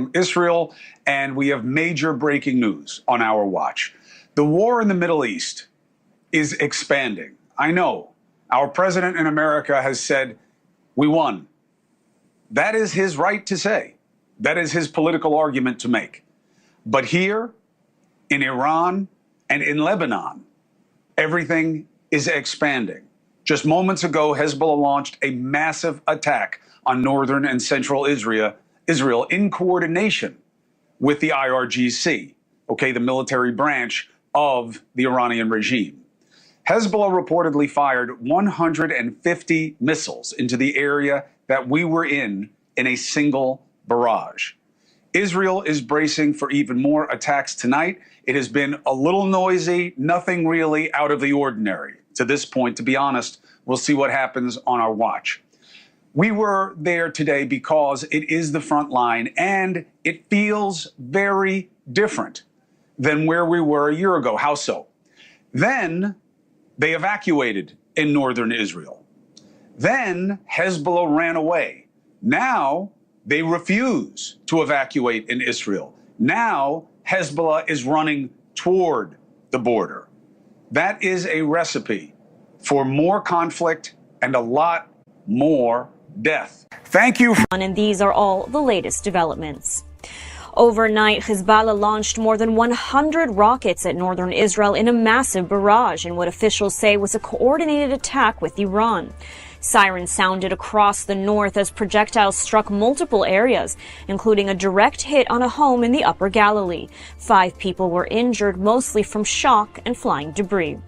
from Israel, and we have major breaking news on our watch. The war in the Middle East is expanding. I know our president in America has said, we won. That is his right to say. That is his political argument to make. But here, in Iran and in Lebanon, everything is expanding. Just moments ago, Hezbollah launched a massive attack on northern and central Israel in coordination with the IRGC, the military branch of the Iranian regime. Hezbollah reportedly fired 150 missiles into the area that we were in a single barrage. Israel is bracing for even more attacks tonight. It has been a little noisy, nothing really out of the ordinary to this point, to be honest. We'll see what happens on our watch. We were there today because it is the front line and it feels very different than where we were a year ago. How so? Then they evacuated in northern Israel. Then Hezbollah ran away. Now they refuse to evacuate in Israel. Now Hezbollah is running toward the border. That is a recipe for more conflict and a lot more death. Thank you. And these are all the latest developments. Overnight, Hezbollah launched more than 100 rockets at northern Israel in a massive barrage in what officials say was a coordinated attack with Iran. Sirens sounded across the north as projectiles struck multiple areas, including a direct hit on a home in the Upper Galilee. 5 people were injured, mostly from shock and flying debris.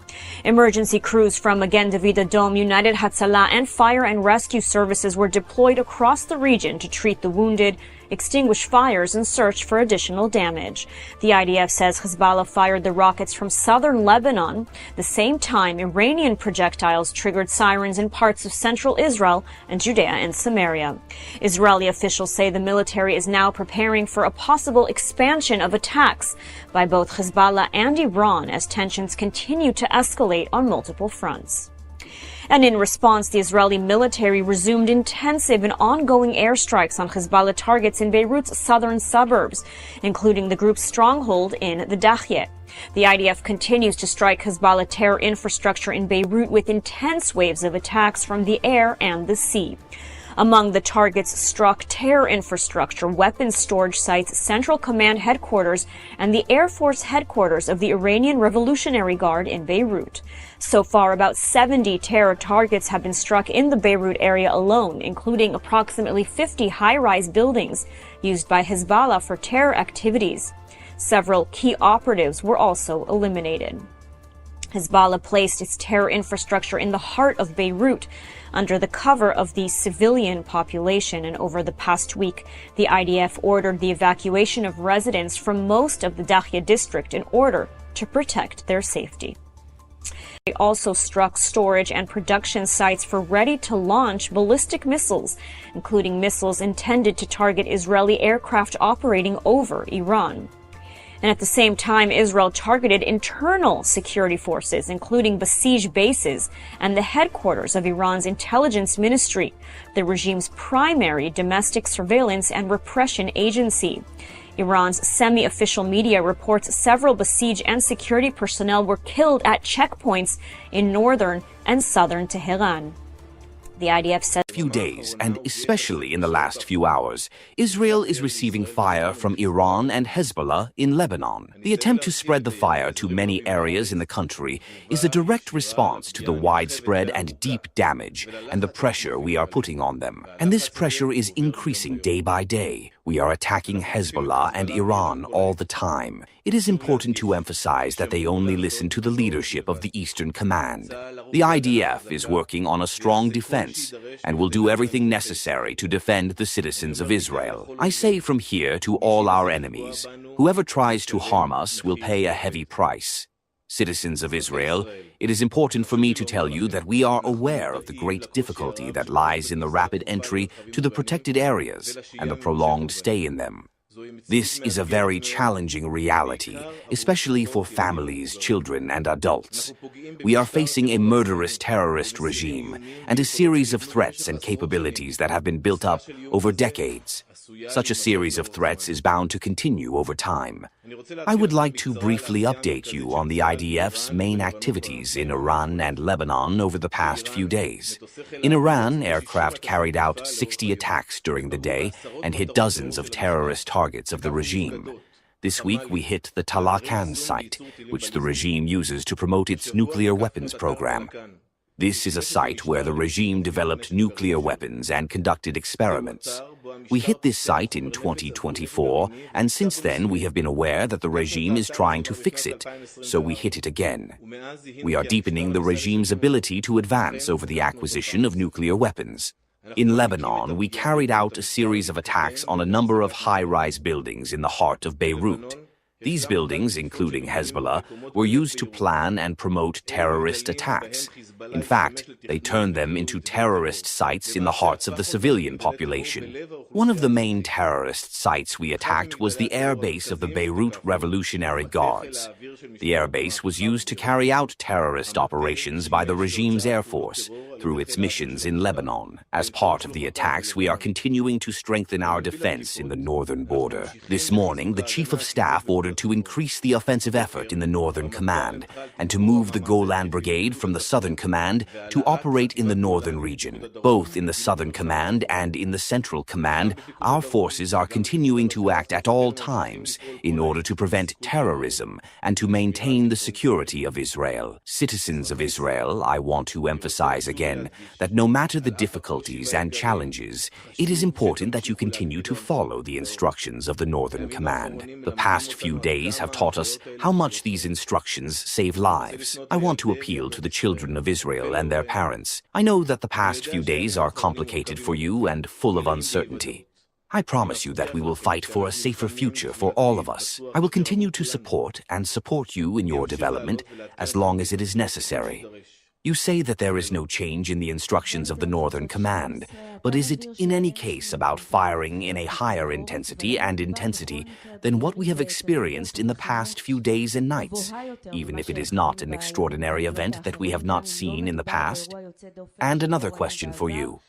Emergency crews from Magen David Adom, United Hatzalah, and fire and rescue services were deployed across the region to treat the wounded, extinguish fires, and search for additional damage. The IDF says Hezbollah fired the rockets from southern Lebanon. The same time, Iranian projectiles triggered sirens in parts of central Israel and Judea and Samaria. Israeli officials say the military is now preparing for a possible expansion of attacks by both Hezbollah and Iran as tensions continue to escalate on multiple fronts. And in response, the Israeli military resumed intensive and ongoing airstrikes on Hezbollah targets in Beirut's southern suburbs, including the group's stronghold in the ضحايا. The IDF continues to strike Hezbollah terror infrastructure in Beirut with intense waves of attacks from the air and the sea. Among the targets struck terror infrastructure, weapons storage sites, Central Command headquarters, and the Air Force headquarters of the Iranian Revolutionary Guard in Beirut. So far, about 70 terror targets have been struck in the Beirut area alone, including approximately 50 high-rise buildings used by Hezbollah for terror activities. Several key operatives were also eliminated. Hezbollah placed its terror infrastructure in the heart of Beirut, under the cover of the civilian population, and over the past week, the IDF ordered the evacuation of residents from most of the ضحايا district in order to protect their safety. They also struck storage and production sites for ready-to-launch ballistic missiles, including missiles intended to target Israeli aircraft operating over Iran. And at the same time, Israel targeted internal security forces, including besieged bases and the headquarters of Iran's intelligence ministry, the regime's primary domestic surveillance and repression agency. Iran's semi-official media reports several besieged and security personnel were killed at checkpoints in northern and southern Tehran. The IDF said few days, and especially in the last few hours, Israel is receiving fire from Iran and Hezbollah in Lebanon. The attempt to spread the fire to many areas in the country is a direct response to the widespread and deep damage and the pressure we are putting on them. And this pressure is increasing day by day. We are attacking Hezbollah and Iran all the time. It is important to emphasize that they only listen to the leadership of the Eastern Command. The IDF is working on a strong defense and will do everything necessary to defend the citizens of Israel. I say from here to all our enemies, whoever tries to harm us will pay a heavy price. Citizens of Israel, it is important for me to tell you that we are aware of the great difficulty that lies in the rapid entry to the protected areas and the prolonged stay in them. This is a very challenging reality, especially for families, children, and adults. We are facing a murderous terrorist regime and a series of threats and capabilities that have been built up over decades. Such a series of threats is bound to continue over time. I would like to briefly update you on the IDF's main activities in Iran and Lebanon over the past few days. In Iran, aircraft carried out 60 attacks during the day and hit dozens of terrorist targets of the regime. This week we hit the Talakan site, which the regime uses to promote its nuclear weapons program. This is a site where the regime developed nuclear weapons and conducted experiments. We hit this site in 2024, and since then we have been aware that the regime is trying to fix it, so we hit it again. We are deepening the regime's ability to advance over the acquisition of nuclear weapons. In Lebanon, we carried out a series of attacks on a number of high-rise buildings in the heart of Beirut. These buildings, including Hezbollah, were used to plan and promote terrorist attacks. In fact, they turned them into terrorist sites in the hearts of the civilian population. One of the main terrorist sites we attacked was the air base of the Beirut Revolutionary Guards. The air base was used to carry out terrorist operations by the regime's air force through its missions in Lebanon. As part of the attacks, we are continuing to strengthen our defense in the northern border. This morning, the Chief of Staff ordered to increase the offensive effort in the Northern Command and to move the Golan Brigade from the Southern Command to operate in the Northern region. Both in the Southern Command and in the Central Command, our forces are continuing to act at all times in order to prevent terrorism and to maintain the security of Israel. Citizens of Israel, I want to emphasize again that no matter the difficulties and challenges, it is important that you continue to follow the instructions of the Northern Command. The past few days have taught us how much these instructions save lives. I want to appeal to the children of Israel and their parents. I know that the past few days are complicated for you and full of uncertainty. I promise you that we will fight for a safer future for all of us. I will continue to support you in your development as long as it is necessary. You say that there is no change in the instructions of the Northern Command, but is it in any case about firing in a higher intensity than what we have experienced in the past few days and nights, even if it is not an extraordinary event that we have not seen in the past? And another question for you.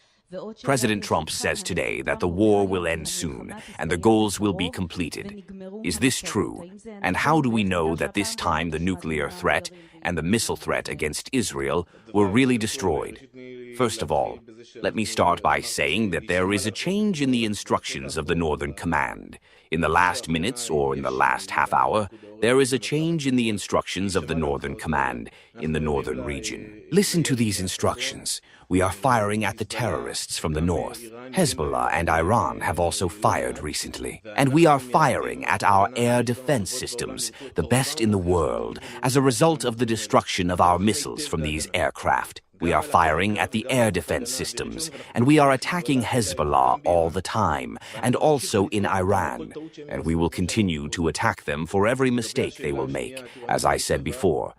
President Trump says today that the war will end soon and the goals will be completed. Is this true? And how do we know that this time the nuclear threat and the missile threat against Israel were really destroyed? First of all, let me start by saying that there is a change in the instructions of the Northern Command. In the last minutes or in the last half hour, there is a change in the instructions of the Northern Command in the northern region. Listen to these instructions. We are firing at the terrorists from the north. Hezbollah and Iran have also fired recently. And we are firing at our air defense systems, the best in the world, as a result of the destruction of our missiles from these aircraft. We are firing at the air defense systems, and we are attacking Hezbollah all the time, and also in Iran. And we will continue to attack them for every mistake they will make, as I said before.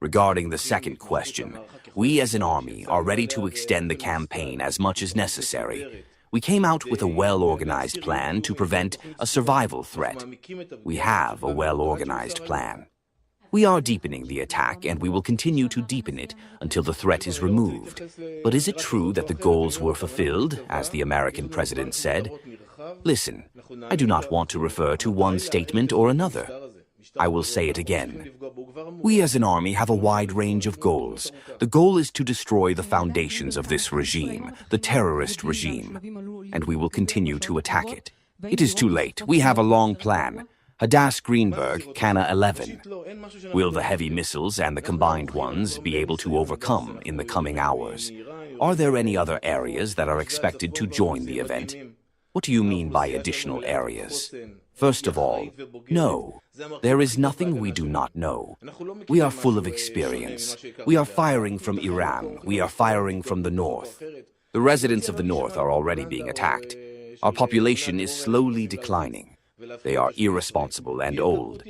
Regarding the second question, we as an army are ready to extend the campaign as much as necessary. We came out with a well-organized plan to prevent a survival threat. We have a well-organized plan. We are deepening the attack, and we will continue to deepen it until the threat is removed. But is it true that the goals were fulfilled, as the American president said? Listen, I do not want to refer to one statement or another. I will say it again. We as an army have a wide range of goals. The goal is to destroy the foundations of this regime, the terrorist regime, and we will continue to attack it. It is too late. We have a long plan. Hadass Greenberg, Cana 11. Will the heavy missiles and the combined ones be able to overcome in the coming hours? Are there any other areas that are expected to join the event? What do you mean by additional areas? First of all, no. There is nothing we do not know. We are full of experience. We are firing from Iran. We are firing from the north. The residents of the north are already being attacked. Our population is slowly declining. They are irresponsible and old.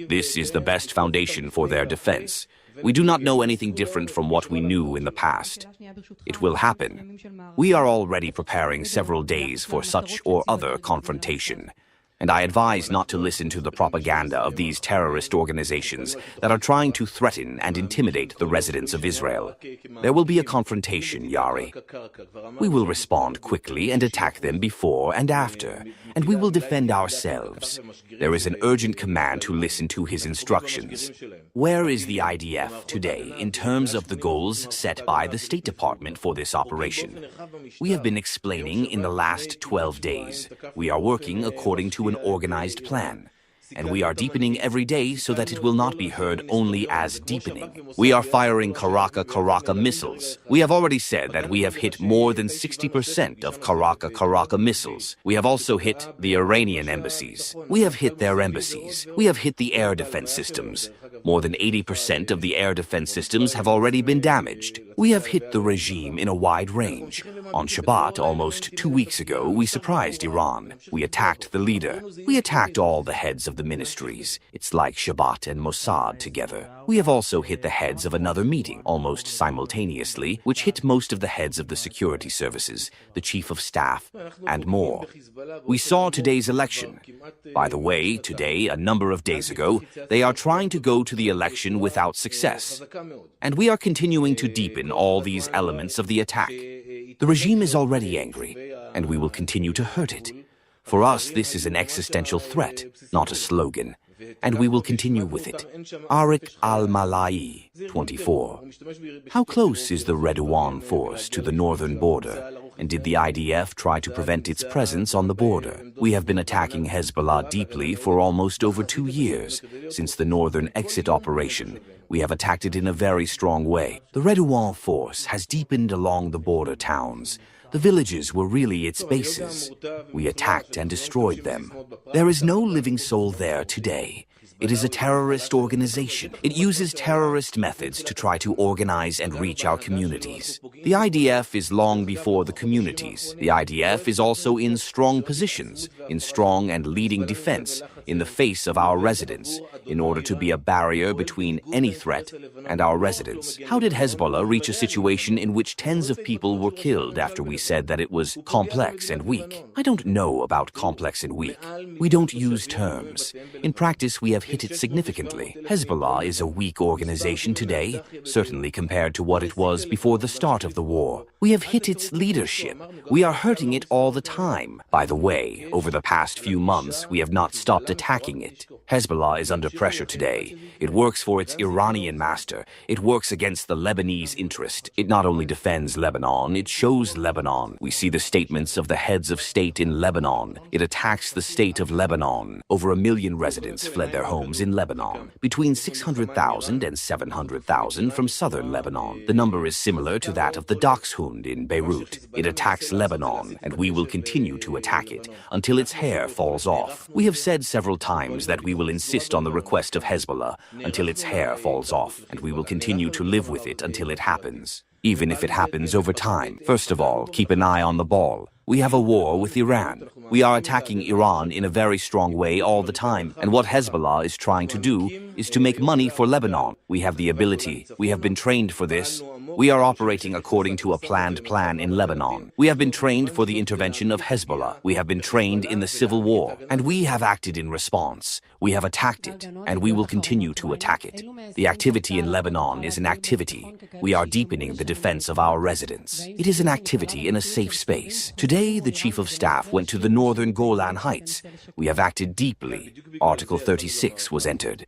This is the best foundation for their defense. We do not know anything different from what we knew in the past. It will happen. We are already preparing several days for such or other confrontation. and I advise not to listen to the propaganda of these terrorist organizations that are trying to threaten and intimidate the residents of Israel. There will be a confrontation, Yari. We will respond quickly and attack them before and after, and we will defend ourselves. There is an urgent command to listen to his instructions. Where is the IDF today in terms of the goals set by the State Department for this operation? We have been explaining in the last 12 days. We are working according to an organized plan, and we are deepening every day so that it will not be heard only as deepening. We are firing Karaka missiles. We have already said that we have hit more than 60% of Karaka missiles. We have also hit the Iranian embassies. We have hit their embassies. We have hit the air defense systems. More than 80% of the air defense systems have already been damaged. We have hit the regime in a wide range. On Shabbat, almost 2 weeks ago, we surprised Iran. We attacked the leader. We attacked all the heads of the ministries. It's like Shabbat and Mossad together. We have also hit the heads of another meeting, almost simultaneously, which hit most of the heads of the security services, the chief of staff, and more. We saw today's election. By the way, today, a number of days ago, they are trying to go to the election without success. And we are continuing to deepen all these elements of the attack. The regime is already angry, and we will continue to hurt it. For us, this is an existential threat, not a slogan, and we will continue with it. Arik al-Malai, 24. How close is the Redouan force to the northern border, and did the IDF try to prevent its presence on the border? We have been attacking Hezbollah deeply for almost over 2 years. Since the northern exit operation, we have attacked it in a very strong way. The Redouan force has deepened along the border towns. The villages were really its bases. We attacked and destroyed them. There is no living soul there today. It is a terrorist organization. It uses terrorist methods to try to organize and reach our communities. The IDF is long before the communities. The IDF is also in strong positions, in strong and leading defense, in the face of our residents, in order to be a barrier between any threat and our residents. How did Hezbollah reach a situation in which tens of people were killed after we said that it was complex and weak? I don't know about complex and weak. We don't use terms. In practice, we have hit it significantly. Hezbollah is a weak organization today, certainly compared to what it was before the start of the war. We have hit its leadership. We are hurting it all the time. By the way, over the past few months, we have not stopped attacking it. Hezbollah is under pressure today. It works for its Iranian master. It works against the Lebanese interest. It not only defends Lebanon, it shows Lebanon. We see the statements of the heads of state in Lebanon. It attacks the state of Lebanon. Over 1 million residents fled their homes in Lebanon. Between 600,000 and 700,000 from southern Lebanon. The number is similar to that of the Dachshund in Beirut. It attacks Lebanon, and we will continue to attack it until its hair falls off. We have said several times that we will insist on the request of Hezbollah until its hair falls off, and we will continue to live with it until it happens, even if it happens over time. First of all, keep an eye on the ball. We have a war with Iran. We are attacking Iran in a very strong way all the time, and what Hezbollah is trying to do is to make money for Lebanon. We have the ability. We have been trained for this. We are operating according to a planned plan in Lebanon. We have been trained for the intervention of Hezbollah. We have been trained in the civil war, and we have acted in response. We have attacked it, and we will continue to attack it. The activity in Lebanon is an activity. We are deepening the defense of our residents. It is an activity in a safe space. Today, the Chief of Staff went to the northern Golan Heights. We have acted deeply. Article 36 was entered.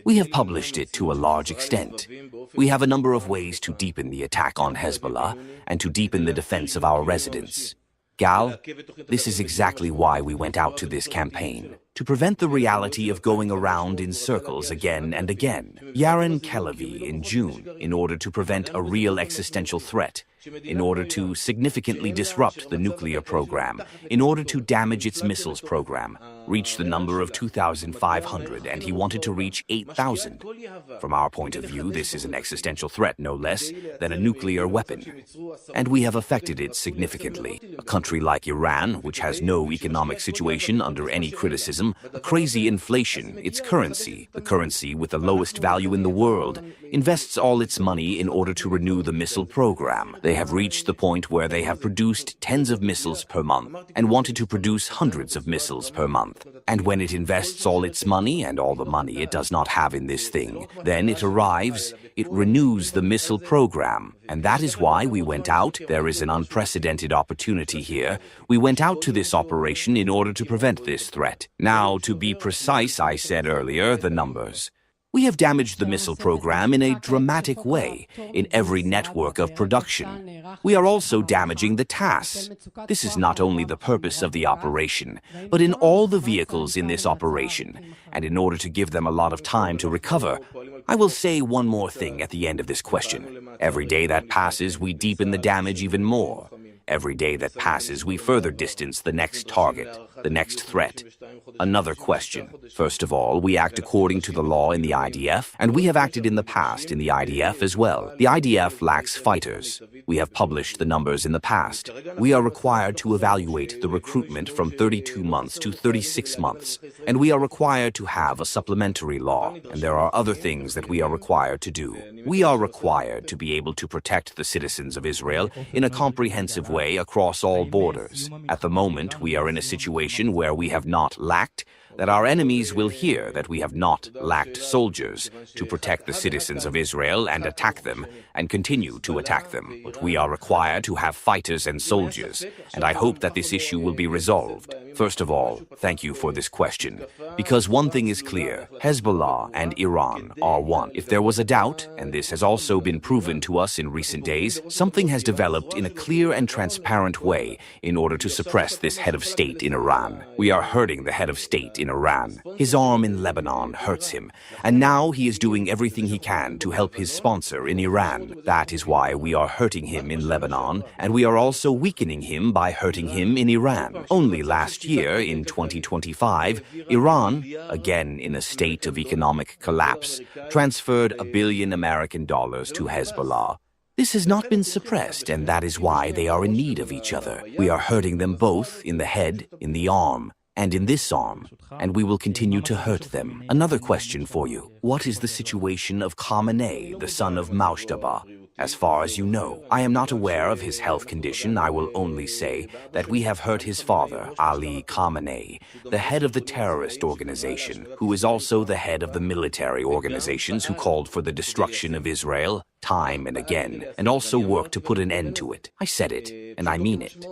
We have published it to a large extent. We have a number of ways to deepen the attack on Hezbollah and to deepen the defense of our residents. Gal, this is exactly why we went out to this campaign. To prevent the reality of going around in circles again and again. Yaron Kelavi in June, in order to prevent a real existential threat, in order to significantly disrupt the nuclear program, in order to damage its missiles program, reach the number of 2,500, and he wanted to reach 8,000. From our point of view, this is an existential threat, no less than a nuclear weapon. And we have affected it significantly. A country like Iran, which has no economic situation under any criticism, a crazy inflation, its currency, the currency with the lowest value in the world, invests all its money in order to renew the missile program. They have reached the point where they have produced tens of missiles per month and wanted to produce hundreds of missiles per month. And when it invests all its money and all the money it does not have in this thing, then it arrives, it renews the missile program. And that is why we went out. There is an unprecedented opportunity here. We went out to this operation in order to prevent this threat. Now, to be precise, I said earlier, the numbers. We have damaged the missile program in a dramatic way in every network of production. We are also damaging the TASS. This is not only the purpose of the operation, but in all the vehicles in this operation. And in order to give them a lot of time to recover, I will say one more thing at the end of this question. Every day that passes, we deepen the damage even more. Every day that passes, we further distance the next target, the next threat. Another question. First of all, we act according to the law in the IDF, and we have acted in the past in the IDF as well. The IDF lacks fighters. We have published the numbers in the past. We are required to evaluate the recruitment from 32 months to 36 months, and we are required to have a supplementary law, and there are other things that we are required to do. We are required to be able to protect the citizens of Israel in a comprehensive way across all borders. At the moment, we are in a situation where we have not lacked, that our enemies will hear that we have not lacked soldiers to protect the citizens of Israel and attack them and continue to attack them. But we are required to have fighters and soldiers, and I hope that this issue will be resolved. First of all, thank you for this question, because one thing is clear, Hezbollah and Iran are one. If there was a doubt, and this has also been proven to us in recent days, something has developed in a clear and transparent way in order to suppress this head of state in Iran. We are hurting the head of state in Iran. His arm in Lebanon hurts him, and now he is doing everything he can to help his sponsor in Iran. That is why we are hurting him in Lebanon, and we are also weakening him by hurting him in Iran. Only last year, in 2025, Iran, again in a state of economic collapse, transferred $1 billion American to Hezbollah. This has not been suppressed, and that is why they are in need of each other. We are hurting them both in the head, in the arm, and in this arm, and we will continue to hurt them. Another question for you. What is the situation of Khamenei, the son of Moshtaba? As far as you know, I am not aware of his health condition. I will only say that we have hurt his father, Ali Khamenei, the head of the terrorist organization, who is also the head of the military organizations who called for the destruction of Israel time and again, and also worked to put an end to it. I said it, and I mean it.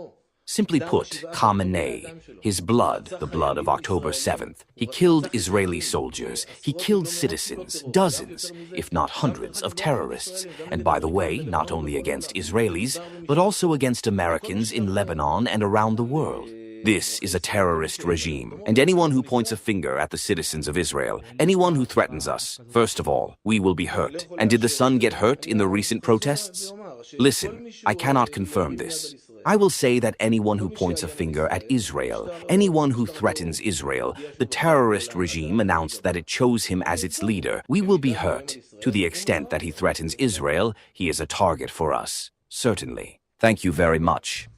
Simply put, Khamenei, his blood, the blood of October 7th, he killed Israeli soldiers, he killed citizens, dozens, if not hundreds of terrorists, and by the way, not only against Israelis, but also against Americans in Lebanon and around the world. This is a terrorist regime, and anyone who points a finger at the citizens of Israel, anyone who threatens us, first of all, we will be hurt. And did the son get hurt in the recent protests? Listen, I cannot confirm this. I will say that anyone who points a finger at Israel, anyone who threatens Israel, the terrorist regime announced that it chose him as its leader. We will be hurt. To the extent that he threatens Israel, he is a target for us. Certainly. Thank you very much.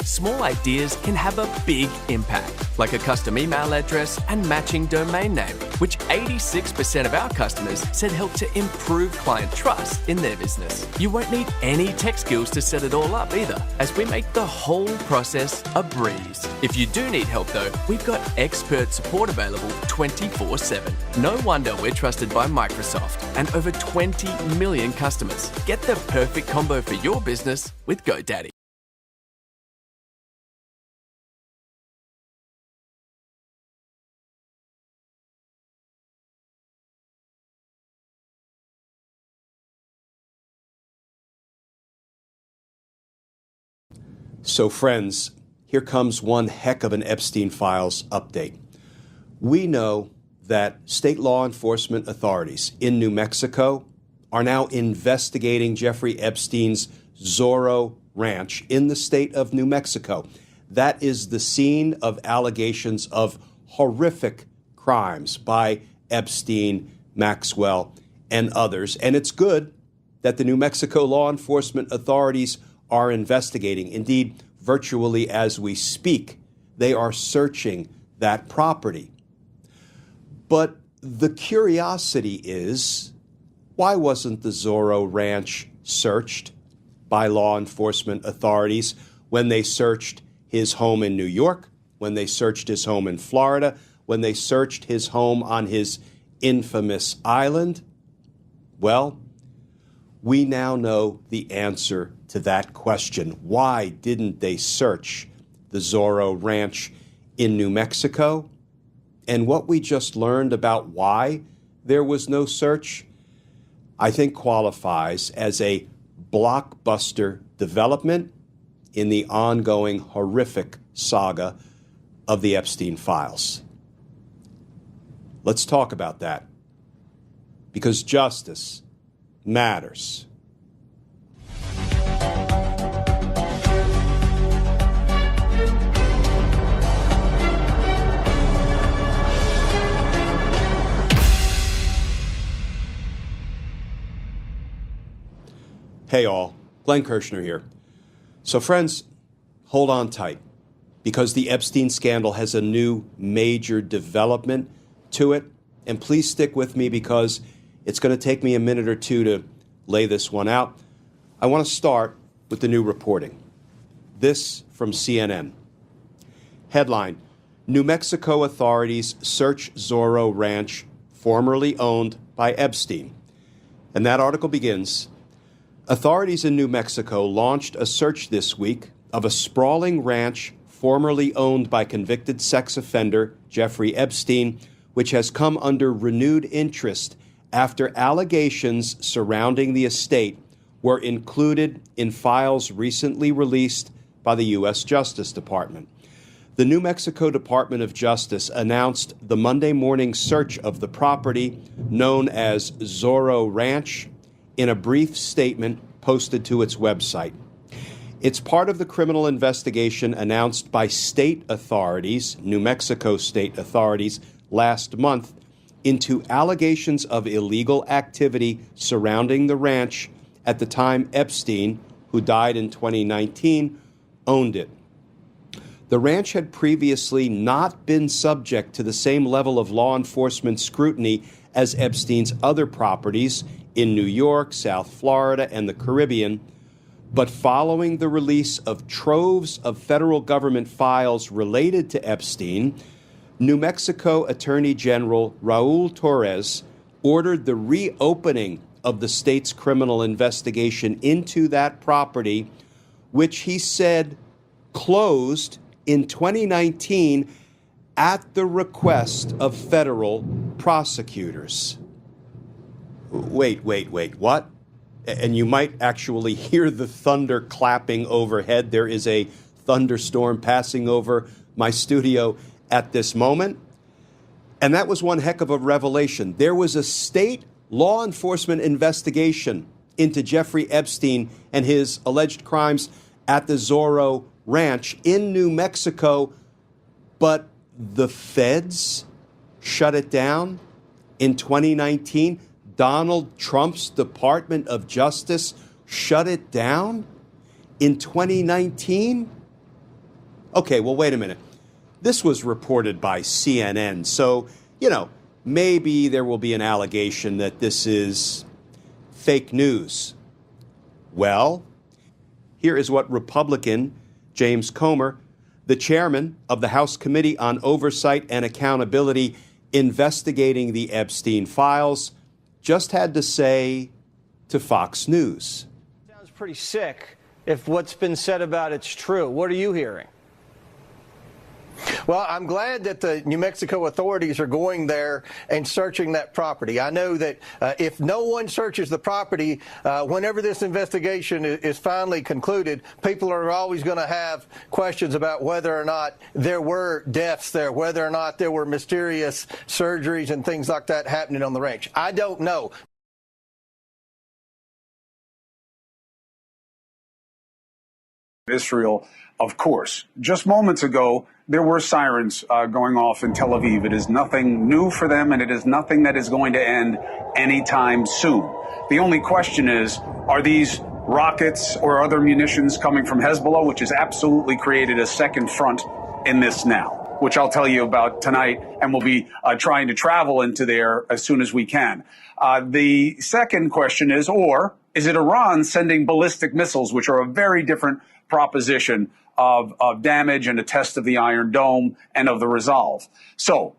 Small ideas can have a big impact, like a custom email address and matching domain name, which 86% of our customers said helped to improve client trust in their business. You won't need any tech skills to set it all up either, as we make the whole process a breeze. If you do need help though, we've got expert support available 24/7. No wonder we're trusted by Microsoft and over 20 million customers. Get the perfect combo for your business with GoDaddy. So friends, here comes one heck of an Epstein Files update. We know that state law enforcement authorities in New Mexico are now investigating Jeffrey Epstein's Zorro Ranch in the state of New Mexico. That is the scene of allegations of horrific crimes by Epstein, Maxwell, and others. And it's good that the New Mexico law enforcement authorities are investigating. Indeed, virtually as we speak, they are searching that property. But the curiosity is, why wasn't the Zorro Ranch searched by law enforcement authorities when they searched his home in New York, when they searched his home in Florida, when they searched his home on his infamous island? Well, we now know the answer to that question. Why didn't they search the Zorro Ranch in New Mexico? And what we just learned about why there was no search, I think qualifies as a blockbuster development in the ongoing horrific saga of the Epstein files. Let's talk about that, because justice matters. Hey all, Glenn Kirshner here. So friends, hold on tight, because the Epstein scandal has a new major development to it. And please stick with me, because it's going to take me a minute or two to lay this one out. I want to start with the new reporting. This from CNN. Headline: New Mexico authorities search Zorro Ranch, formerly owned by Epstein. And that article begins: authorities in New Mexico launched a search this week of a sprawling ranch formerly owned by convicted sex offender Jeffrey Epstein, which has come under renewed interest after allegations surrounding the estate were included in files recently released by the U.S. Justice Department. The New Mexico Department of Justice announced the Monday morning search of the property known as Zorro Ranch in a brief statement posted to its website. It's part of the criminal investigation announced by state authorities, New Mexico state authorities, last month into allegations of illegal activity surrounding the ranch at the time Epstein, who died in 2019, owned it. The ranch had previously not been subject to the same level of law enforcement scrutiny as Epstein's other properties in New York, South Florida, and the Caribbean, but following the release of troves of federal government files related to Epstein, New Mexico Attorney General Raul Torres ordered the reopening of the state's criminal investigation into that property, which he said closed in 2019 at the request of federal prosecutors. Wait, what? And you might actually hear the thunder clapping overhead. There is a thunderstorm passing over my studio at this moment. And that was one heck of a revelation. There was a state law enforcement investigation into Jeffrey Epstein and his alleged crimes at the Zorro Ranch in New Mexico, but the feds shut it down in 2019. Donald Trump's Department of Justice shut it down in 2019? Okay, well, wait a minute. This was reported by CNN, so, maybe there will be an allegation that this is fake news. Well, here is what Republican James Comer, the chairman of the House Committee on Oversight and Accountability investigating the Epstein files, just had to say to Fox News. Sounds pretty sick if what's been said about it's true. What are you hearing? Well, I'm glad that the New Mexico authorities are going there and searching that property. I know that if no one searches the property, whenever this investigation is finally concluded, people are always going to have questions about whether or not there were deaths there, whether or not there were mysterious surgeries and things like that happening on the ranch. I don't know. Israel, of course. Just moments ago, there were sirens going off in Tel Aviv. It is nothing new for them, and it is nothing that is going to end anytime soon. The only question is, are these rockets or other munitions coming from Hezbollah, which has absolutely created a second front in this now, which I'll tell you about tonight, and we'll be trying to travel into there as soon as we can. The second question is, or is it Iran sending ballistic missiles, which are a very different proposition of damage and a test of the Iron Dome and of the resolve? So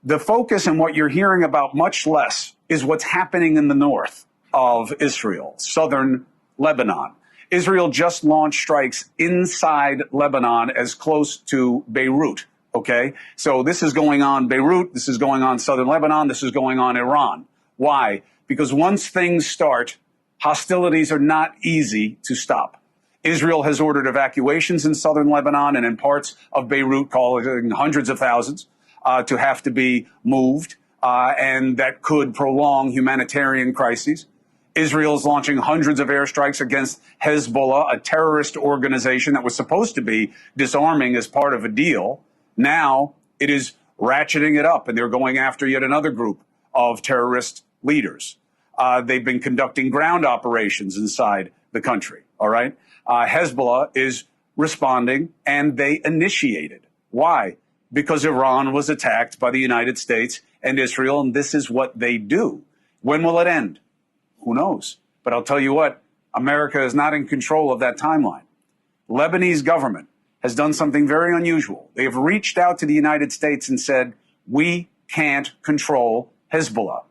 the focus and what you're hearing about much less is what's happening in the north of Israel, southern Lebanon. Israel just launched strikes inside Lebanon as close to Beirut. Okay, so this is going on Beirut, this is going on southern Lebanon, this is going on Iran. Why? Because once things start, hostilities are not easy to stop. Israel has ordered evacuations in southern Lebanon and in parts of Beirut, calling hundreds of thousands to have to be moved, and that could prolong humanitarian crises. Israel is launching hundreds of airstrikes against Hezbollah, a terrorist organization that was supposed to be disarming as part of a deal. Now it is ratcheting it up, and they're going after yet another group of terrorist leaders. They've been conducting ground operations inside the country, all right? Hezbollah is responding, and they initiated. Why? Because Iran was attacked by the United States and Israel, and this is what they do. When will it end? Who knows? But I'll tell you what, America is not in control of that timeline. Lebanese government has done something very unusual. They have reached out to the United States and said, we can't control Hezbollah.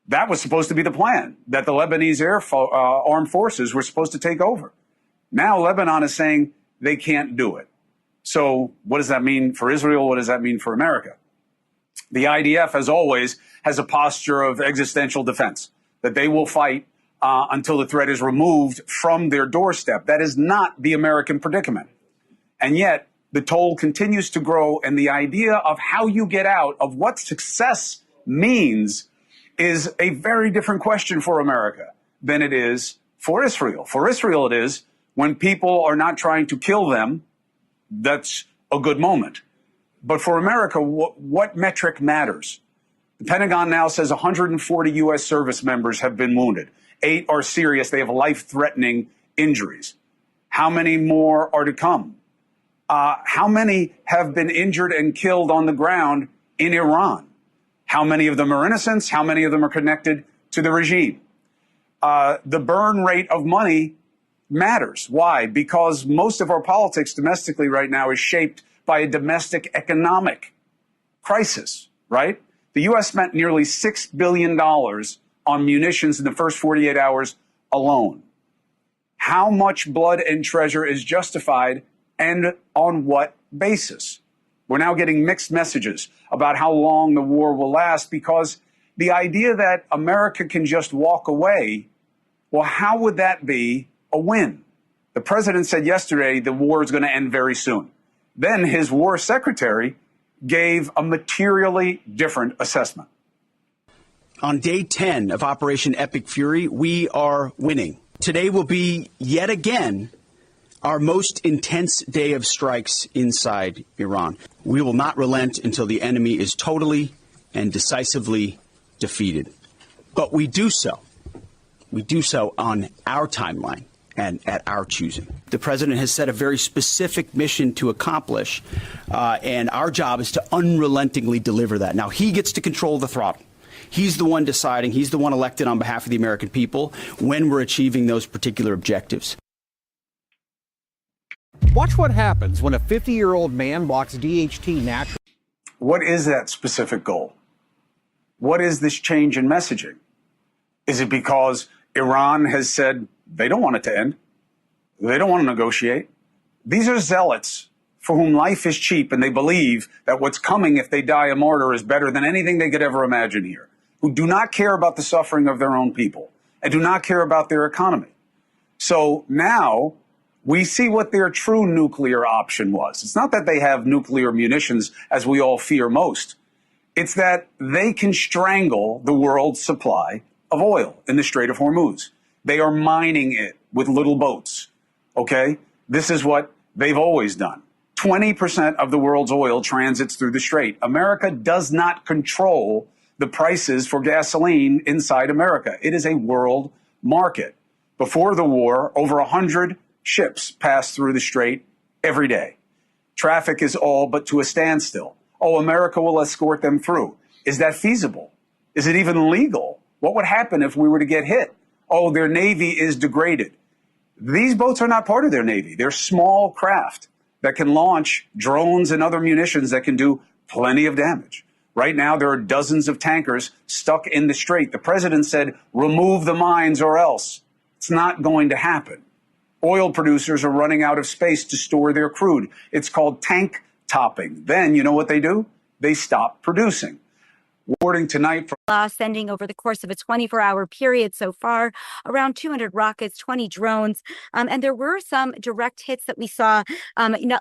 That was supposed to be the plan, that the Lebanese armed forces were supposed to take over. Now Lebanon is saying they can't do it. So what does that mean for Israel? What does that mean for America? The IDF, as always, has a posture of existential defense, that they will fight until the threat is removed from their doorstep. That is not the American predicament. And yet the toll continues to grow, and the idea of how you get out, of what success means, is a very different question for America than it is for Israel. For Israel, it is when people are not trying to kill them, that's a good moment. But for America, what metric matters? The Pentagon now says 140 U.S. service members have been wounded. 8 are serious. They have life-threatening injuries. How many more are to come? How many have been injured and killed on the ground in Iran? How many of them are innocents? How many of them are connected to the regime? The burn rate of money matters. Why? Because most of our politics domestically right now is shaped by a domestic economic crisis, right? The U.S. spent nearly $6 billion on munitions in the first 48 hours alone. How much blood and treasure is justified, and on what basis? We're now getting mixed messages about how long the war will last, because the idea that America can just walk away, well, how would that be a win? The president said yesterday the war is going to end very soon. Then his war secretary gave a materially different assessment. On day 10 of Operation Epic Fury, we are winning. Today will be yet again our most intense day of strikes inside Iran. We will not relent until the enemy is totally and decisively defeated. But we do so on our timeline and at our choosing. The president has set a very specific mission to accomplish, and our job is to unrelentingly deliver that. Now, he gets to control the throttle. He's the one deciding, he's the one elected on behalf of the American people when we're achieving those particular objectives. Watch what happens when a 50-year-old man blocks DHT natural. What is that specific goal? What is this change in messaging? Is it because Iran has said they don't want it to end? They don't want to negotiate. These are zealots for whom life is cheap, and they believe that what's coming if they die a martyr is better than anything they could ever imagine here, who do not care about the suffering of their own people and do not care about their economy. So now we see what their true nuclear option was. It's not that they have nuclear munitions, as we all fear most. It's that they can strangle the world's supply of oil in the Strait of Hormuz. They are mining it with little boats, okay? this is what they've always done. 20% of the world's oil transits through the Strait. America does not control the prices for gasoline inside America. It is a world market. Before the war, over 100 ships passed through the Strait every day. Traffic is all but to a standstill. Oh, America will escort them through. Is that feasible? Is it even legal? What would happen if we were to get hit? Oh, their Navy is degraded. These boats are not part of their Navy. They're small craft that can launch drones and other munitions that can do plenty of damage. Right now, there are dozens of tankers stuck in the Strait. The president said, remove the mines or else. It's not going to happen. Oil producers are running out of space to store their crude. It's called tank topping. Then, you know what they do? They stop producing. Reporting tonight from sending over the course of a 24-hour period so far around 200 rockets, 20 drones, and there were some direct hits that we saw.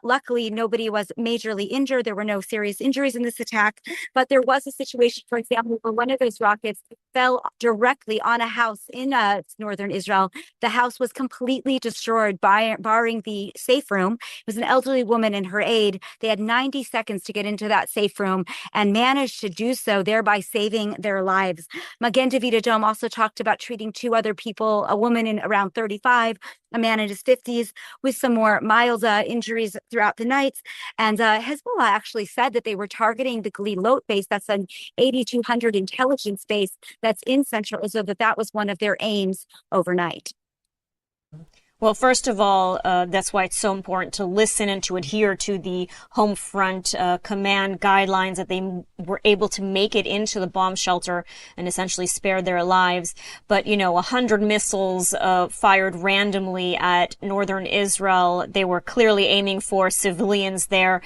Luckily, nobody was majorly injured. There were no serious injuries in this attack, but there was a situation, for example, where one of those rockets fell directly on a house in northern Israel. The house was completely destroyed, barring the safe room. It was an elderly woman and her aide. They had 90 seconds to get into that safe room and managed to do so, thereby saving their lives. Magen David Adom also talked about treating two other people, a woman in around 35, a man in his 50s, with some more mild injuries throughout the night. And Hezbollah actually said that they were targeting the Glilot base. That's an 8200 intelligence base that's in central Israel, that was one of their aims overnight. Well, first of all, that's why it's so important to listen and to adhere to the home front command guidelines, that they were able to make it into the bomb shelter and essentially spare their lives. But, 100 missiles fired randomly at northern Israel. They were clearly aiming for civilians there.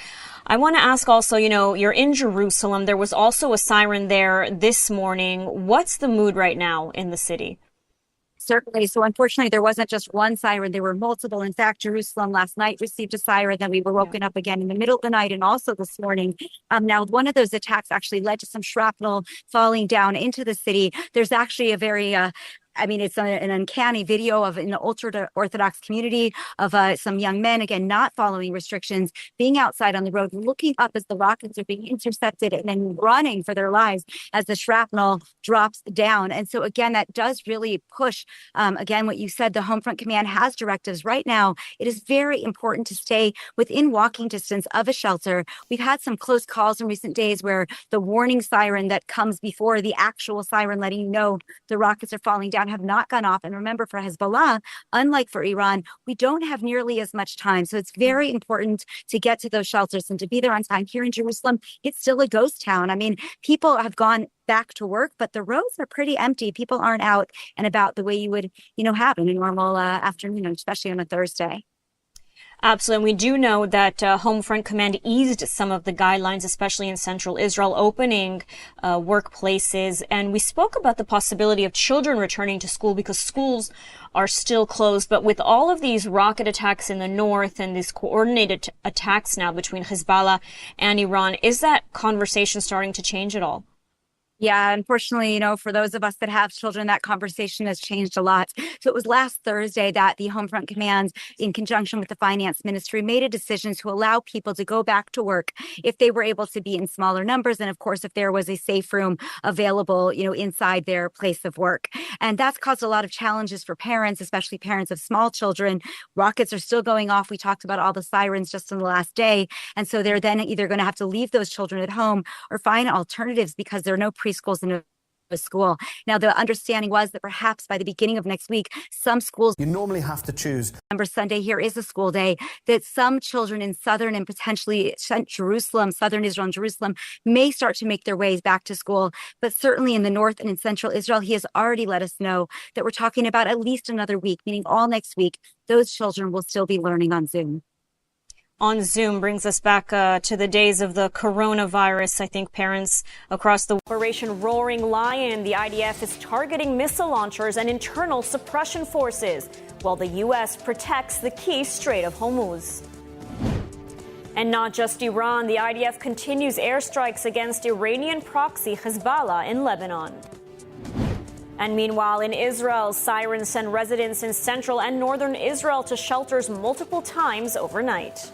I want to ask also, you're in Jerusalem. There was also a siren there this morning. What's the mood right now in the city? Certainly. So unfortunately, there wasn't just one siren. There were multiple. In fact, Jerusalem last night received a siren. Then we were woken up again in the middle of the night and also this morning. Now, one of those attacks actually led to some shrapnel falling down into the city. There's actually a very it's an uncanny video of in the ultra-Orthodox community of some young men, again, not following restrictions, being outside on the road, looking up as the rockets are being intercepted and then running for their lives as the shrapnel drops down. And so, again, that does really push, again, what you said, the Home Front Command has directives. Right now, it is very important to stay within walking distance of a shelter. We've had some close calls in recent days where the warning siren that comes before the actual siren letting you know the rockets are falling down have not gone off. And remember, for Hezbollah, unlike for Iran, we don't have nearly as much time. So it's very important to get to those shelters and to be there on time. Here in Jerusalem, it's still a ghost town. I mean, people have gone back to work, but the roads are pretty empty. People aren't out and about the way you would, have in a normal afternoon, especially on a Thursday. Absolutely. We do know that Home Front Command eased some of the guidelines, especially in central Israel, opening workplaces. And we spoke about the possibility of children returning to school because schools are still closed. But with all of these rocket attacks in the north and these coordinated attacks now between Hezbollah and Iran, is that conversation starting to change at all? Yeah, unfortunately, for those of us that have children, that conversation has changed a lot. So it was last Thursday that the Home Front Command, in conjunction with the Finance Ministry, made a decision to allow people to go back to work if they were able to be in smaller numbers. And of course, if there was a safe room available, inside their place of work. And that's caused a lot of challenges for parents, especially parents of small children. Rockets are still going off. We talked about all the sirens just in the last day. And so they're then either going to have to leave those children at home or find alternatives because there are no preschools in a school. Now, the understanding was that perhaps by the beginning of next week, some schools... You normally have to choose. Remember, Sunday here is a school day, that some children in southern and potentially Jerusalem, southern Israel and Jerusalem, may start to make their ways back to school. But certainly in the north and in central Israel, he has already let us know that we're talking about at least another week, meaning all next week, those children will still be learning on Zoom. On Zoom brings us back to the days of the coronavirus. I think parents across the Operation Roaring Lion, the IDF is targeting missile launchers and internal suppression forces, while the U.S. protects the key Strait of Hormuz. And not just Iran, the IDF continues airstrikes against Iranian proxy Hezbollah in Lebanon. And meanwhile, in Israel, sirens send residents in central and northern Israel to shelters multiple times overnight.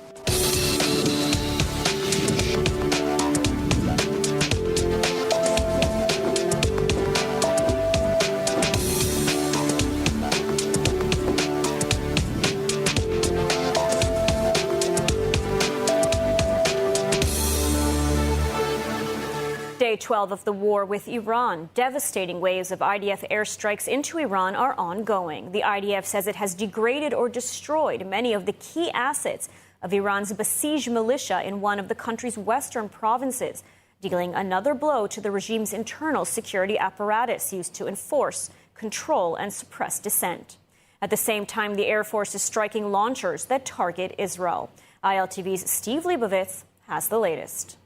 Day 12 of the war with Iran. Devastating waves of IDF airstrikes into Iran are ongoing. The IDF says it has degraded or destroyed many of the key assets of Iran's besieged militia in one of the country's western provinces, dealing another blow to the regime's internal security apparatus used to enforce, control, and suppress dissent. At the same time, the Air Force is striking launchers that target Israel. ILTV's Steve Leibovitz has the latest.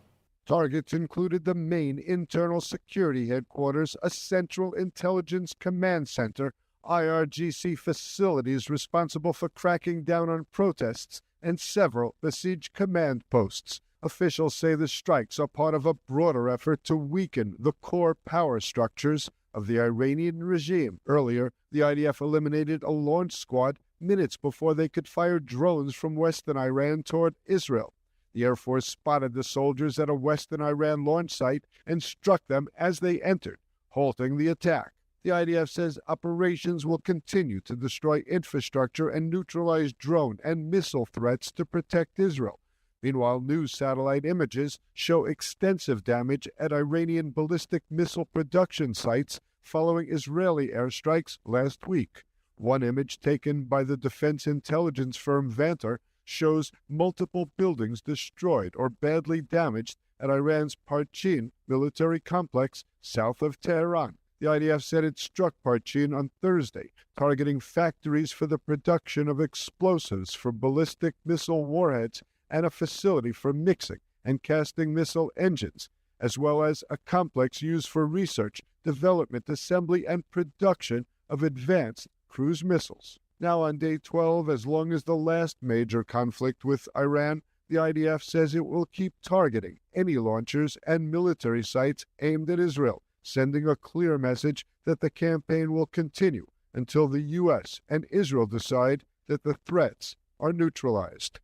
Targets included the main internal security headquarters, a central intelligence command center, IRGC facilities responsible for cracking down on protests, and several besieged command posts. Officials say the strikes are part of a broader effort to weaken the core power structures of the Iranian regime. Earlier, the IDF eliminated a launch squad minutes before they could fire drones from western Iran toward Israel. The Air Force spotted the soldiers at a western Iran launch site and struck them as they entered, halting the attack. The IDF says operations will continue to destroy infrastructure and neutralize drone and missile threats to protect Israel. Meanwhile, new satellite images show extensive damage at Iranian ballistic missile production sites following Israeli airstrikes last week. One image taken by the defense intelligence firm Vantar shows multiple buildings destroyed or badly damaged at Iran's Parchin military complex south of Tehran. The IDF said it struck Parchin on Thursday, targeting factories for the production of explosives for ballistic missile warheads and a facility for mixing and casting missile engines, as well as a complex used for research, development, assembly, and production of advanced cruise missiles. Now on day 12, as long as the last major conflict with Iran, the IDF says it will keep targeting any launchers and military sites aimed at Israel, sending a clear message that the campaign will continue until the U.S. and Israel decide that the threats are neutralized.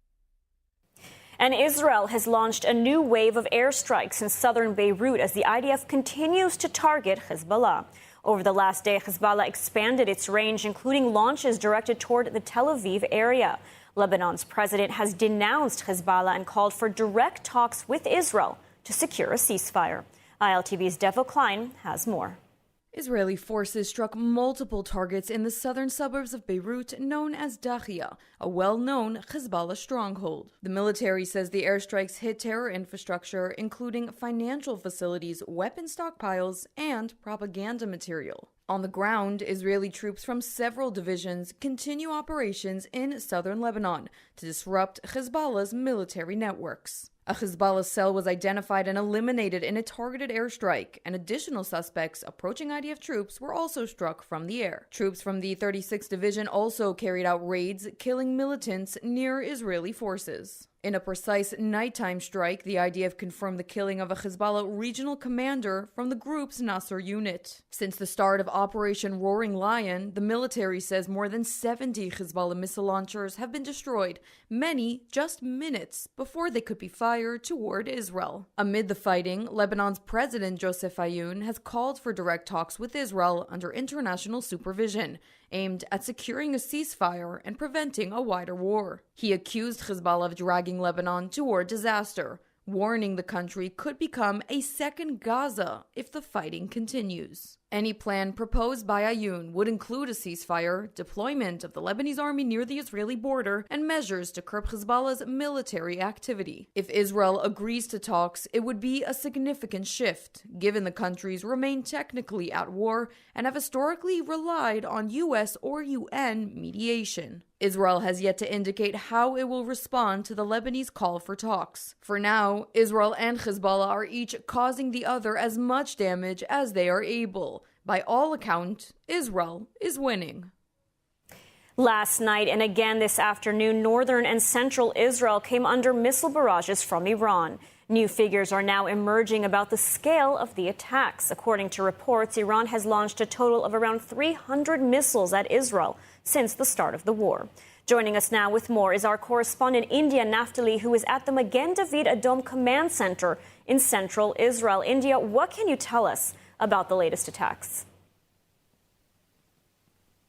And Israel has launched a new wave of airstrikes in southern Beirut as the IDF continues to target Hezbollah. Over the last day, Hezbollah expanded its range, including launches directed toward the Tel Aviv area. Lebanon's president has denounced Hezbollah and called for direct talks with Israel to secure a ceasefire. ILTV's Devo Klein has more. Israeli forces struck multiple targets in the southern suburbs of Beirut known as ضحايا, a well-known Hezbollah stronghold. The military says the airstrikes hit terror infrastructure, including financial facilities, weapon stockpiles, and propaganda material. On the ground, Israeli troops from several divisions continue operations in southern Lebanon to disrupt Hezbollah's military networks. A Hezbollah cell was identified and eliminated in a targeted airstrike, and additional suspects approaching IDF troops were also struck from the air. Troops from the 36th Division also carried out raids, killing militants near Israeli forces. In a precise nighttime strike, the IDF confirmed the killing of a Hezbollah regional commander from the group's Nasser unit. Since the start of Operation Roaring Lion, the military says more than 70 Hezbollah missile launchers have been destroyed, many just minutes before they could be fired toward Israel. Amid the fighting, Lebanon's President Joseph Aoun has called for direct talks with Israel under international supervision, aimed at securing a ceasefire and preventing a wider war. He accused Hezbollah of dragging Lebanon toward disaster, warning the country could become a second Gaza if the fighting continues. Any plan proposed by Aoun would include a ceasefire, deployment of the Lebanese army near the Israeli border, and measures to curb Hezbollah's military activity. If Israel agrees to talks, it would be a significant shift, given the countries remain technically at war and have historically relied on US or UN mediation. Israel has yet to indicate how it will respond to the Lebanese call for talks. For now, Israel and Hezbollah are each causing the other as much damage as they are able. By all accounts, Israel is winning. Last night and again this afternoon, northern and central Israel came under missile barrages from Iran. New figures are now emerging about the scale of the attacks. According to reports, Iran has launched a total of around 300 missiles at Israel since the start of the war. Joining us now with more is our correspondent India Naftali, who is at the Magen David Adom Command Center in central Israel. India, what can you tell us about the latest attacks?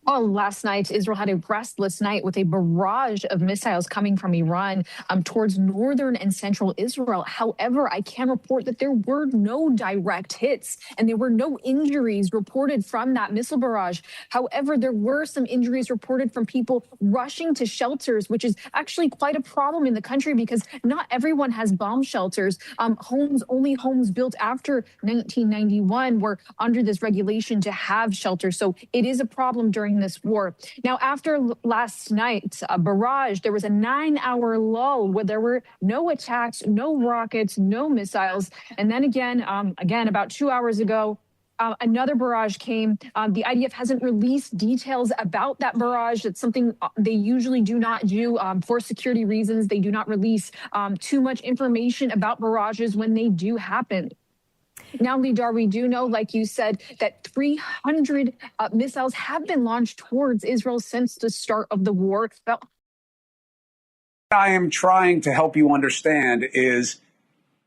Well, last night, Israel had a restless night with a barrage of missiles coming from Iran towards northern and central Israel. However, I can report that there were no direct hits and there were no injuries reported from that missile barrage. However, there were some injuries reported from people rushing to shelters, which is actually quite a problem in the country because not everyone has bomb shelters. Only homes built after 1991 were under this regulation to have shelters. So it is a problem during this war. Now, after last night's barrage, there was a 9-hour lull where there were no attacks, no rockets, no missiles. And then again, about 2 hours ago, another barrage came. The IDF hasn't released details about that barrage. It's something they usually do not do for security reasons. They do not release too much information about barrages when they do happen. Now, Lidar, we do know, like you said, that 300 missiles have been launched towards Israel since the start of the war. What I am trying to help you understand is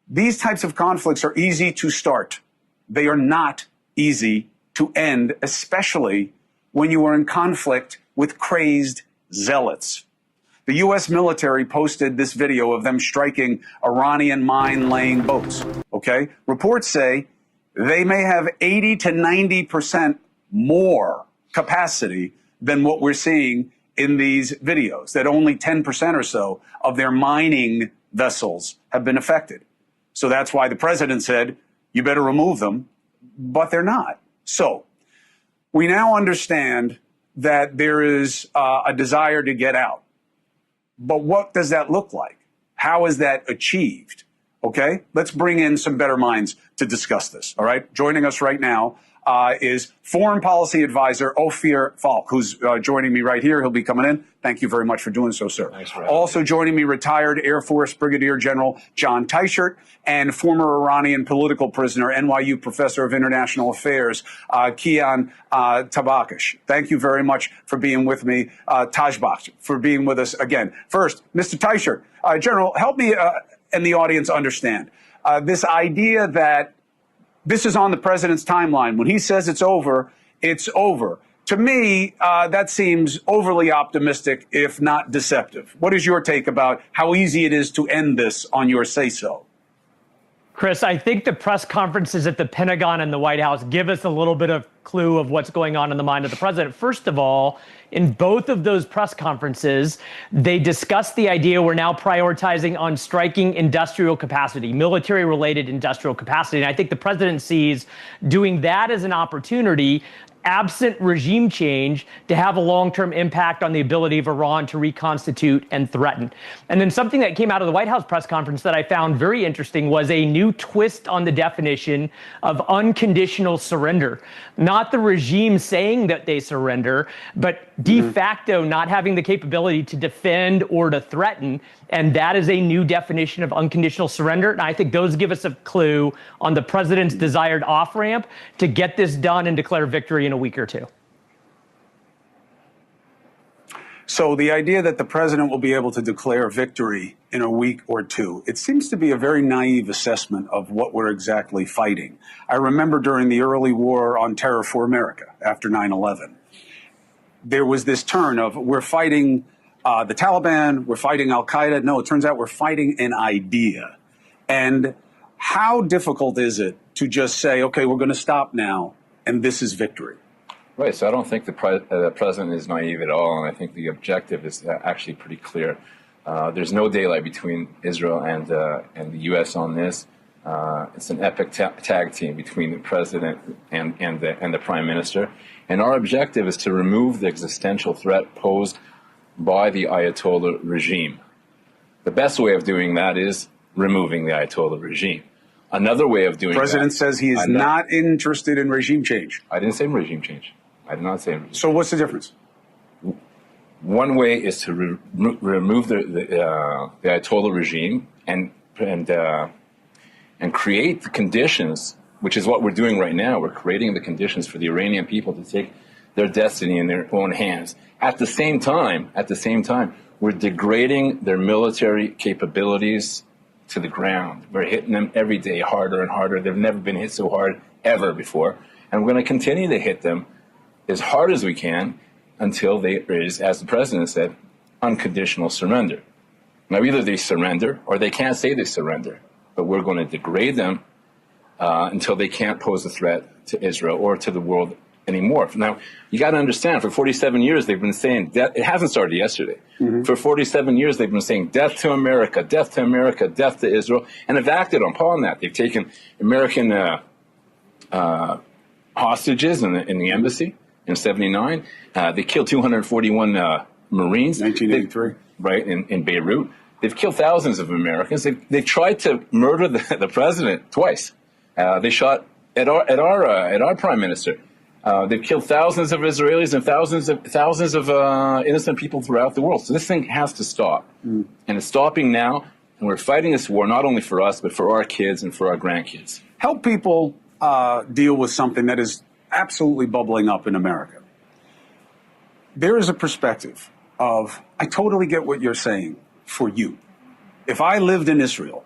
these types of conflicts are easy to start. They are not easy to end, especially when you are in conflict with crazed zealots. The U.S. military posted this video of them striking Iranian mine-laying boats, okay? Reports say they may have 80 to 90% more capacity than what we're seeing in these videos, that only 10% or so of their mining vessels have been affected. So that's why the president said, you better remove them, but they're not. So we now understand that there is a desire to get out. But what does that look like? How is that achieved? Okay, let's bring in some better minds to discuss this. All right, joining us right now is Foreign Policy Advisor Ophir Falk, who's joining me right here. He'll be coming in. Thank you very much for doing so, sir. Thanks for having also me. joining me, retired Air Force Brigadier General John Teichert and former Iranian political prisoner, NYU Professor of International Affairs, Kian Tabakash. Thank you very much for being with me, Tajbaksh, for being with us again. First, Mr. Teichert, General, help me and the audience understand this idea that this is on the president's timeline. When he says it's over, it's over. To me, that seems overly optimistic, if not deceptive. What is your take about how easy it is to end this on your say-so? Chris, I think the press conferences at the Pentagon and the White House give us a little bit of clue of what's going on in the mind of the president. First of all, in both of those press conferences, they discussed the idea we're now prioritizing on striking industrial capacity, military-related industrial capacity. And I think the president sees doing that as an opportunity, absent regime change, to have a long-term impact on the ability of Iran to reconstitute and threaten. And then something that came out of the White House press conference that I found very interesting was a new twist on the definition of unconditional surrender. Not the regime saying that they surrender, but de facto not having the capability to defend or to threaten. And that is a new definition of unconditional surrender. And I think those give us a clue on the president's desired off-ramp to get this done and declare victory in a week or two. So the idea that the president will be able to declare victory in a week or two, it seems to be a very naive assessment of what we're exactly fighting. I remember during the early war on terror for America after 9/11, there was this turn of we're fighting the Taliban, we're fighting al-Qaeda. No, it turns out we're fighting an idea. And how difficult is it to just say, okay, we're going to stop now, and this is victory? Right, so I don't think the president is naive at all, and I think the objective is actually pretty clear. There's no daylight between Israel and the U.S. on this. It's an epic tag team between the president and the prime minister, and our objective is to remove the existential threat posed by the Ayatollah regime. The best way of doing that is removing the Ayatollah regime. Another way of doing that... The president says he is not interested in regime change. I didn't say regime change. I did not say regime change. So what's the difference? One way is to remove the Ayatollah regime and and create the conditions, which is what we're doing right now. We're creating the conditions for the Iranian people to take their destiny in their own hands. At the same time, we're degrading their military capabilities to the ground. We're hitting them every day harder and harder. They've never been hit so hard ever before. And we're going to continue to hit them as hard as we can until there is, as the president said, unconditional surrender. Now, either they surrender or they can't say they surrender, but we're going to degrade them until they can't pose a threat to Israel or to the world anymore. Now, you got to understand, for 47 years, they've been saying death. It hasn't started yesterday. Mm-hmm. For 47 years, they've been saying death to America, death to America, death to Israel, and have acted upon that. They've taken American hostages in the embassy in 79. They killed 241 Marines. 1983. Right, in Beirut. They've killed thousands of Americans. They've tried to murder the president twice. They shot at our prime minister. They've killed thousands of Israelis and thousands of innocent people throughout the world. So this thing has to stop. And it's stopping now. And we're fighting this war not only for us, but for our kids and for our grandkids. Help people deal with something that is absolutely bubbling up in America. There is a perspective of, I totally get what you're saying for you. If I lived in Israel,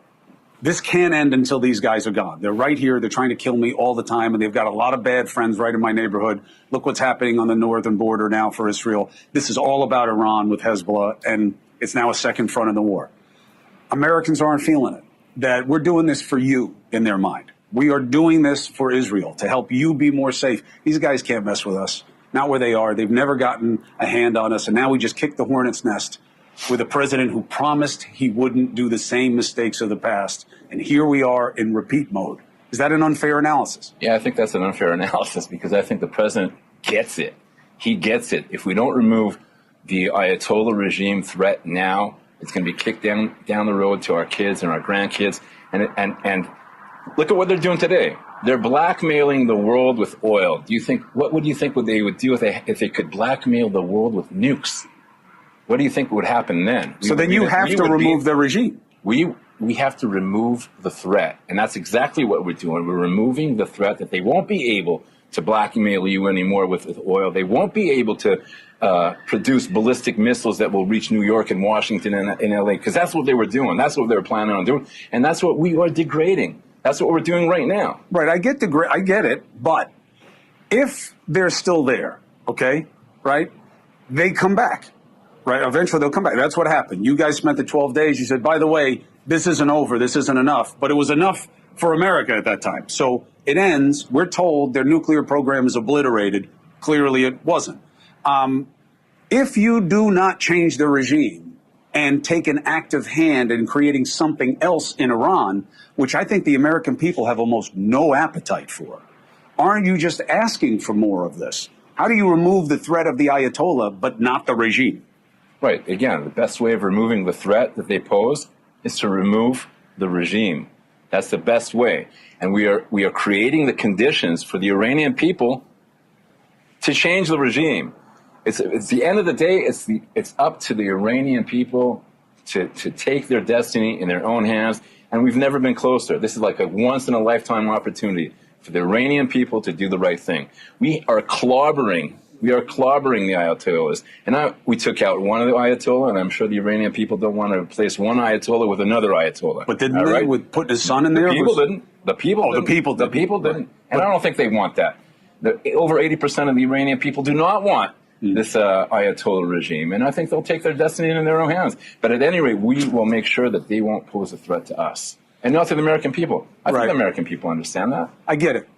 this can't end until these guys are gone. They're right here. They're trying to kill me all the time, and they've got a lot of bad friends right in my neighborhood. Look what's happening on the northern border now for Israel. This is all about Iran with Hezbollah, and it's now a second front in the war. Americans aren't feeling it, that we're doing this for you in their mind. We are doing this for Israel to help you be more safe. These guys can't mess with us. Not where they are. They've never gotten a hand on us, and now we just kicked the hornet's nest with a president who promised he wouldn't do the same mistakes of the past. And here we are in repeat mode. Is that an unfair analysis? Yeah, I think that's an unfair analysis because I think the president gets it. He gets it. If we don't remove the Ayatollah regime threat now, it's going to be kicked down the road to our kids and our grandkids. And look at what they're doing today. They're blackmailing the world with oil. What would you think they would do if they could blackmail the world with nukes? What do you think would happen then? So then you have to remove the regime. We have to remove the threat. And that's exactly what we're doing. We're removing the threat that they won't be able to blackmail you anymore with oil. They won't be able to produce ballistic missiles that will reach New York and Washington and LA, because that's what they were doing. That's what they were planning on doing. And that's what we are degrading. That's what we're doing right now. Right, I get it, but if they're still there, okay, right, they come back. Right, eventually they'll come back. That's what happened. You guys spent the 12 days. You said, by the way, this isn't over. This isn't enough. But it was enough for America at that time. So it ends. We're told their nuclear program is obliterated. Clearly it wasn't. If you do not change the regime and take an active hand in creating something else in Iran, which I think the American people have almost no appetite for, aren't you just asking for more of this? How do you remove the threat of the Ayatollah but not the regime? Right. Again, the best way of removing the threat that they pose is to remove the regime. That's the best way. And we are creating the conditions for the Iranian people to change the regime. It's the end of the day, it's up to the Iranian people to take their destiny in their own hands. And we've never been closer. This is like a once-in-a-lifetime opportunity for the Iranian people to do the right thing. We are clobbering the Ayatollahs. And we took out one of the Ayatollah, and I'm sure the Iranian people don't want to replace one Ayatollah with another Ayatollah. But didn't they with put his son in there? The people didn't. And I don't think they want that. Over 80% of the Iranian people do not want this Ayatollah regime. And I think they'll take their destiny in their own hands. But at any rate, we will make sure that they won't pose a threat to us. And not to the American people. I think the American people understand that. I get it.